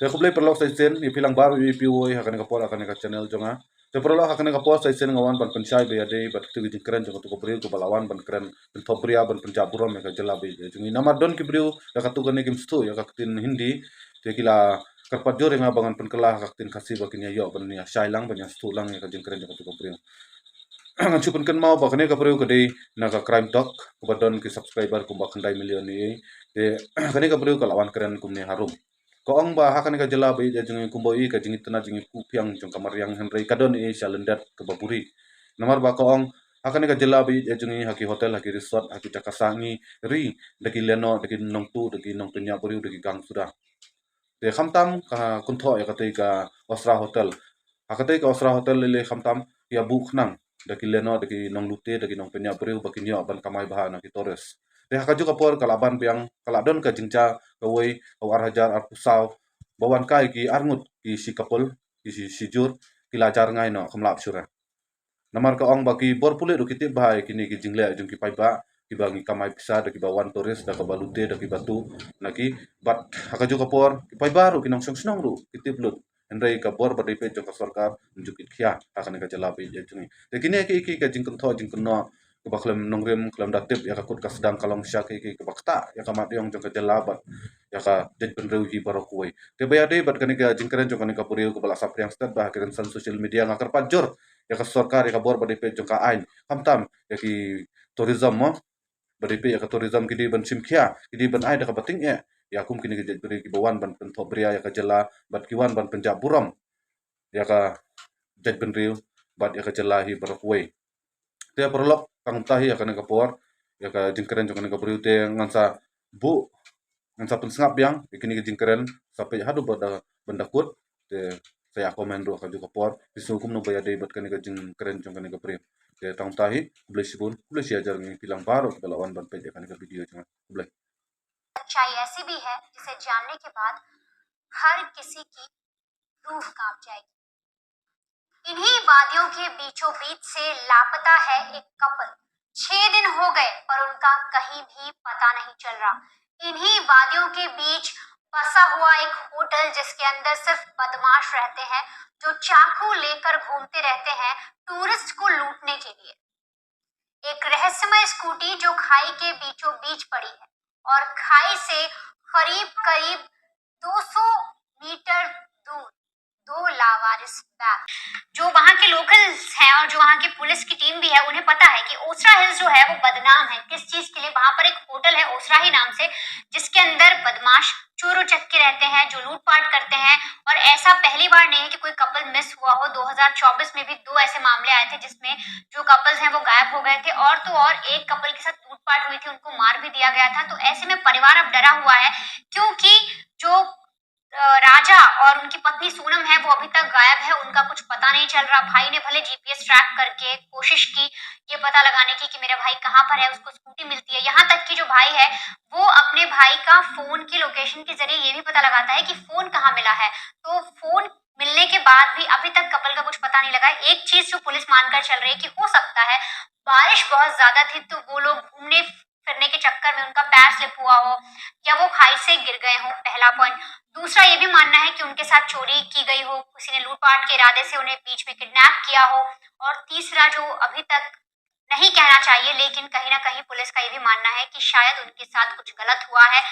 Te kublai perlok sai sen ni pilang baru i piwoi hakane ka por hakane ka channel jonga. Te perlok hakane ka por sai sen ngawan ban penchai be ade bat tu gi keren jonga tu ko breu ko balawan ban keren ben thobria ban penjaburom ka jela be jongi namar don ki breu ka tu gane kim stu ya ka tin hindi te kila karpat jore nga bangan penkela ka tin kasi bakin ya yo ban ya shailang ban ya stu lang ya ka jing keren jonga tu ko breu. Ngachupun kan mau bakane ka breu ka dei na ka crime talk ko badon ki subscriber ko bakandai million ni te kane ka breu ka lawan keren kumne harum. Ko ong ba hakane ka jela be jengi kumboi ka jengi tana jengi kupiang jong kamar yang henrei kadon e shalendat ke baburi nomor ba ko ong hakane ka jela be jengi haki hotel haki resort haki cakasangi ri daki leno daki nongtu daki nong tenya buri daki gang sudah te khamtam ka kuntho ya kate ka osra hotel hakate ka osra hotel le khamtam ya buk nang daki leno daki nong lute daki nong tenya buri bakinyo ban kamai bahana ki torres te hakaju kapor kalaban biang kaladon ka jingja kawai awar hajar ar pusau bawan kai ki arngut ki si kapul ki si sijur ki lajar ngai no kamlap sura namar ka ong baki bor pule do kitip bahai kini ki jingle jung ki paiba ki bangi kamai pisa da ki bawan toris da ka balute da ki batu naki bat hakaju kapor ki paiba ru ki nong song snong ru kitip lut andai ka bor badai pe jong ka sarkar unjuk ki khia hakane ka jala pe jungi te kini ki ka jing tho jing no ke baklem nongrem kelam datip ya ka kut ka sedang kalong syak ki bakta ya ka mat yong jong ka jala bat ya ka det penreu hi baro kuai te bayade bat kani ka jingkeren jong kani ka puriu ke bala sapriang stat bah keren san social media ngakar pajor ya ka sarkar ya ka bor badai pe jong ka ain kamtam ya ki tourism mo badai pe ya ka tourism kidi ban simkhia kidi ban ai da ka bating ya kum kini ke beri ki bawan ban pentho bria ya ka jala bat kiwan ban penjab buram ya ka det penreu bat ya ka jala hi baro kuai te perlok kang tahi akan ka por ya ka jingkeren jong ka beriu te ngansa bu ngansa pensngap yang ikini ka jingkeren sampai hadu benda kut te saya komen ro ka juga por bisu kum no bayade bat kan ka jingkeren jong ka beriu te tang tahi boleh sibun boleh siajar ngi pilang baru balawan ban pe kan ka video jong boleh सच्चाई ऐसी भी है जिसे जानने के बाद हर किसी की रूह कांप जाएगी। इन्हीं वादियों के बीचों बीच से लापता है एक कपल। 6 दिन हो गए पर उनका कहीं भी पता नहीं चल रहा। इन्हीं वादियों के बीच बसा हुआ एक होटल जिसके अंदर सिर्फ बदमाश रहते हैं जो चाकू लेकर घूमते रहते हैं टूरिस्ट को लूटने के लिए। एक रहस्यमय स्कूटी जो खाई के बीचों बीच पड़ी है और खाई से करीब 200 मीटर दूर 2 लावारिस बैग जो वहां के लोकल्स हैं और जो वहां की पुलिस की टीम भी है उन्हें पता है कि ओसरा हिल्स जो है वो बदनाम है किस चीज के लिए। वहां पर एक होटल है ओसरा ही नाम से जिसके अंदर बदमाश चोर उचक्के रहते हैं जो लूटपाट करते हैं और ऐसा पहली बार नहीं है कि कोई कपल मिस हुआ हो। 2024 में भी 2 ऐसे मामले आए थे जिसमें जो कपल्स हैं वो गायब हो गए थे और तो और एक कपल के साथ लूटपाट हुई थी उनको मार भी दिया गया था। तो ऐसे में परिवार अब डरा हुआ है क्योंकि जो राजा और उनकी पत्नी सोनम है वो अभी तक गायब है, उनका कुछ पता नहीं चल रहा। भाई ने भले जीपीएस ट्रैक करके कोशिश की ये पता लगाने की कि मेरा भाई कहाँ पर है, उसको स्कूटी मिलती है। यहाँ तक कि जो भाई है वो अपने भाई का फोन की लोकेशन के जरिए ये भी पता लगाता है कि फोन कहाँ मिला है। तो फोन मिलने के बाद भी अभी तक कपल का कुछ पता नहीं लगा। एक चीज जो पुलिस मानकर चल रही है कि हो सकता है बारिश बहुत ज्यादा थी तो वो लोग घूमने फिरने के चक्कर में उनका पैर स्लिप हुआ हो या वो खाई से गिर गए हो, पहला पॉइंट। दूसरा ये भी मानना है कि उनके साथ चोरी की गई हो, किसी ने लूटपाट के इरादे से उन्हें बीच में किडनैप किया हो। और तीसरा जो अभी तक नहीं कहना चाहिए लेकिन कहीं ना कहीं पुलिस का ये भी मानना है कि शायद उनके साथ कुछ गलत हुआ है।